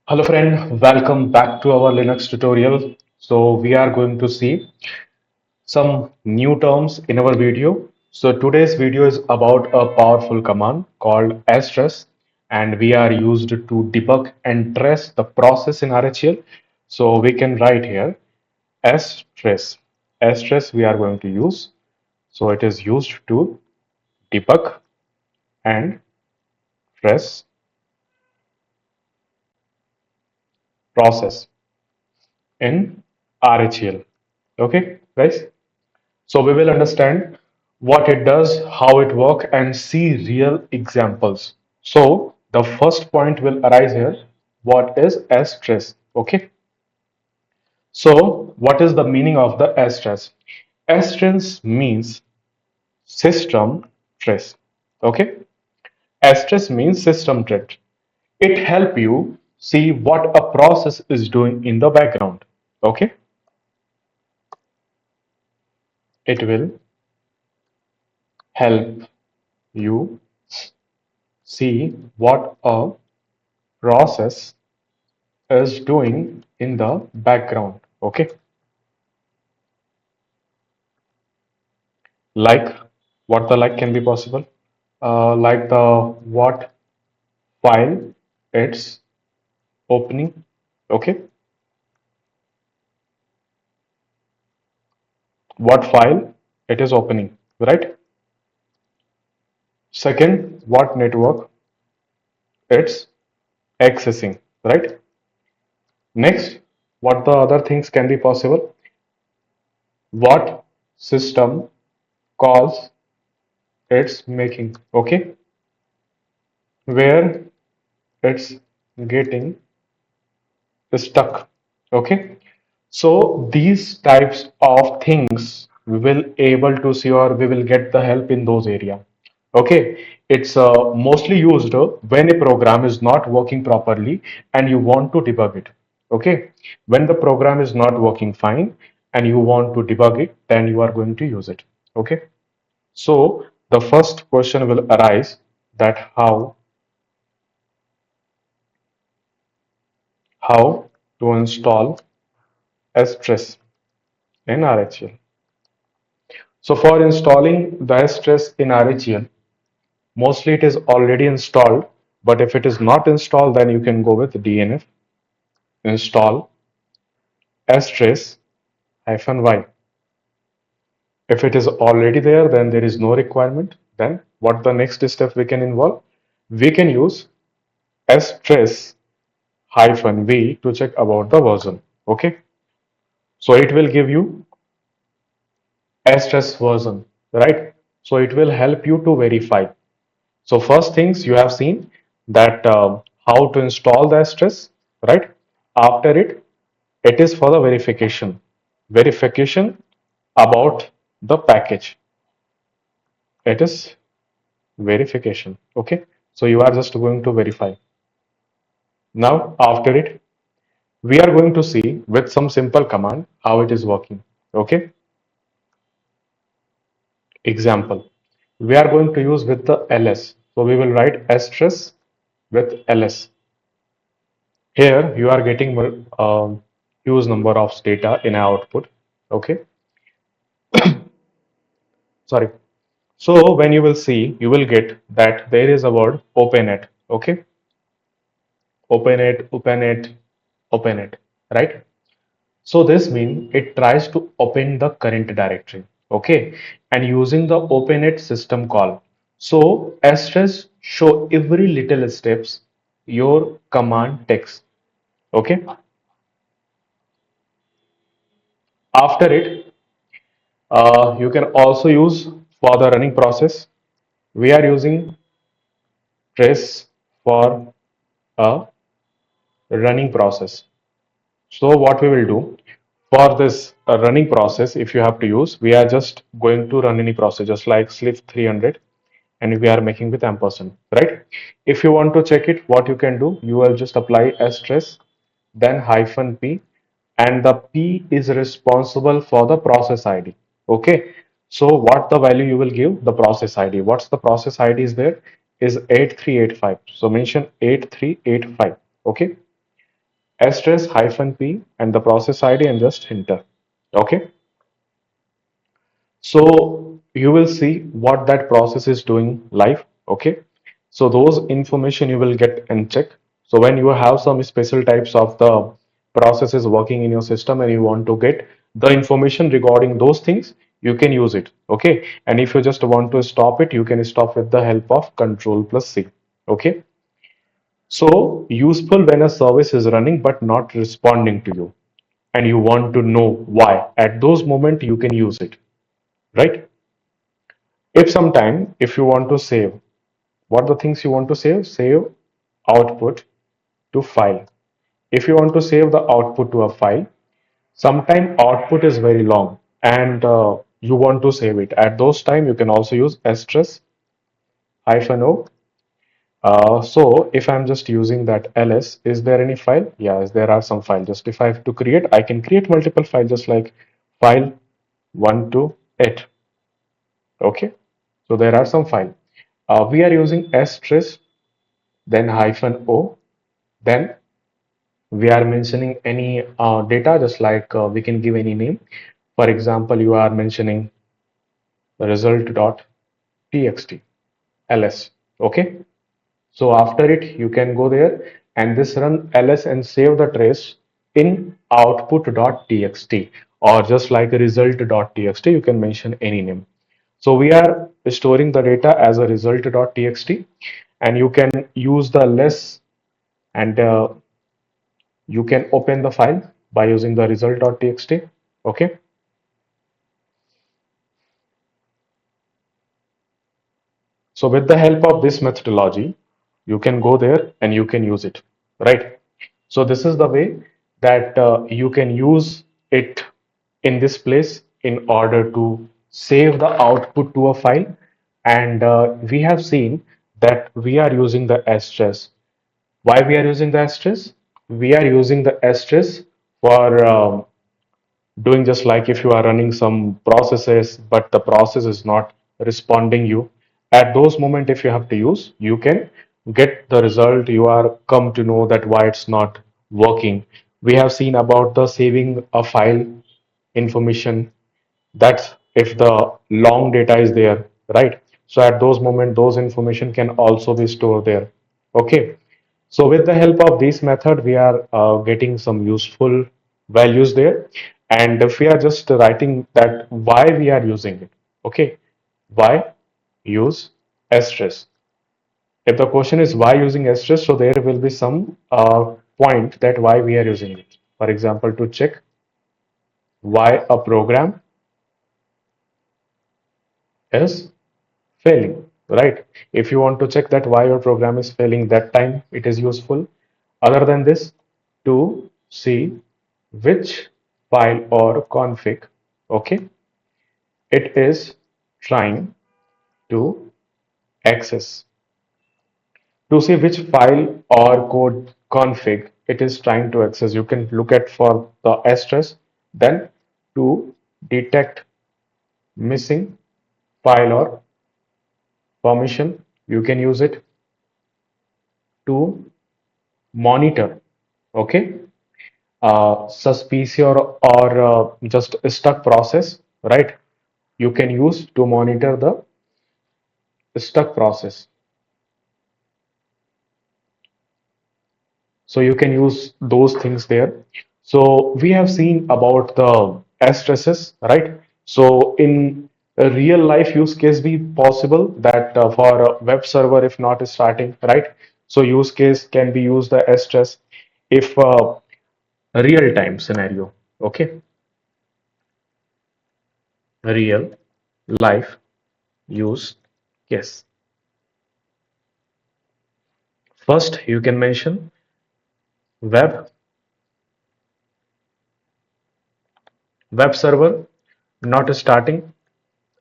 Hello friend, welcome back to our Linux tutorial. So we are going to see some new terms in our video. So today's video is about a powerful command called strace, and we are used to debug and trace the process in RHEL. So we can write here strace. Strace we are going to use. So it is used to debug and trace process in RHEL. Okay, guys. So we will understand what it does, how it works, and see real examples. So the first point will arise here. What is stress? Okay. So what is the meaning of the stress? Stress means system stress. Okay. Stress means system threat. It help you see what a process is doing in the background. Okay. It will help you see what a process is doing in the background. Okay, like what the like can be possible, like the what file it's opening. Okay, what file it is opening, right? Second, what network it's accessing, right? Next, what the other things can be possible, what system calls it's making. Okay, where it's getting stuck. Okay, so these types of things we will able to see, or we will get the help in those area. Okay, it's mostly used when a program is not working properly and you want to debug it. Okay, when the program is not working fine and you want to debug it, then you are going to use it. Okay, so the first question will arise, that how to install stress in RHEL. So for installing the stress in RHEL, mostly it is already installed, but if it is not installed, then you can go with DNF install stress -y. If it is already there, then there is no requirement. Then what the next step we can involve? We can use stress -v to check about the version. Okay, so it will give you stress version, right? So it will help you to verify. So first things you have seen that how to install the stress, right? After it, it is for the verification. Verification about the package. It is verification. Okay. So you are just going to verify. Now after it, we are going to see with some simple command how it is working. Okay. Example. We are going to use with the ls. So we will write stress with ls. Here you are getting huge number of data in our output. Okay, sorry. So when you will see, you will get that there is a word openet. Okay, openet, openet, openet, right? So this means it tries to open the current directory. Okay, and using the openet system call. So stress show every little steps your command takes. Okay, after it, you can also use for the running process. We are using trace for a running process. So what we will do for this running process, if you have to use, we are just going to run any process, just like slip 300, and we are making with ampersand, right? If you want to check it, what you can do, you will just apply stress, then -p, and the p is responsible for the process ID. Okay, so what the value you will give? The process ID. What's the process ID is there? Is 8385. So mention 8385. Okay, stress hyphen p and the process ID and just enter. Okay. So you will see what that process is doing live. Okay. So those information you will get and check. So when you have some special types of the processes working in your system and you want to get the information regarding those things, you can use it. Okay. And if you just want to stop it, you can stop with the help of Control plus C. Okay. So useful when a service is running but not responding to you and you want to know why. At those moments you can use it, right? If sometime, if you want to save, what the things you want to save? Save output to file. If you want to save the output to a file, sometime output is very long and you want to save it. At those time, you can also use stress hyphen o. So if I'm just using that ls, is there any file? Yes, there are some files. Just if I have to create, I can create multiple files just like file 1 to 8. Okay. So there are some file. We are using stress, then hyphen o, then we are mentioning any data, just like we can give any name. For example, you are mentioning result.txt ls. Okay. So after it, you can go there and this run ls and save the trace in output.txt or just like result.txt, you can mention any name. So we are storing the data as a result.txt and you can use the less and you can open the file by using the result.txt. Okay. So with the help of this methodology, you can go there and you can use it, right? So this is the way that you can use it in this place in order to save the output to a file. And we have seen that we are using the stress. Why we are using the stress? We are using the stress for doing just like if you are running some processes but the process is not responding you at those moment, if you have to use, you can get the result. You are come to know that why it's not working. We have seen about the saving a file information. That's if the long data is there, right? So at those moment those information can also be stored there. Okay. So with the help of this method, we are getting some useful values there. And if we are just writing that why we are using it, okay, why use stress? If the question is why using stress, so there will be some point that why we are using it. For example, to check why a program is failing, right? If you want to check that why your program is failing, that time it is useful. Other than this, to see which file or config, okay, it is trying to access. To see which file or code config it is trying to access, you can look at for the stress. Then to detect missing file or permission, you can use it to monitor, okay, suspicious or just stuck process, right? You can use to monitor the stuck process. So you can use those things there. So we have seen about the stresses, right? So in a real life use case be possible that for a web server if not starting, right? So use case can be used the stress if real time scenario, okay, real life use case. First you can mention web server not starting.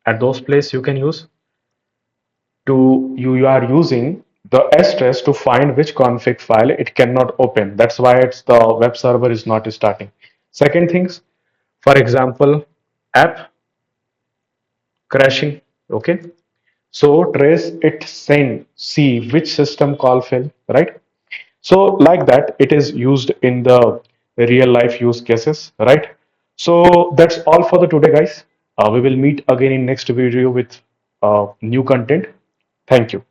At those place you can use to you are using the stress to find which config file it cannot open. That's why it's the web server is not starting. Second things, for example, app crashing. Okay. So trace it send see which system call fail, right? So like that, it is used in the real life use cases, right? So that's all for the today, guys. We will meet again in next video with new content. Thank you.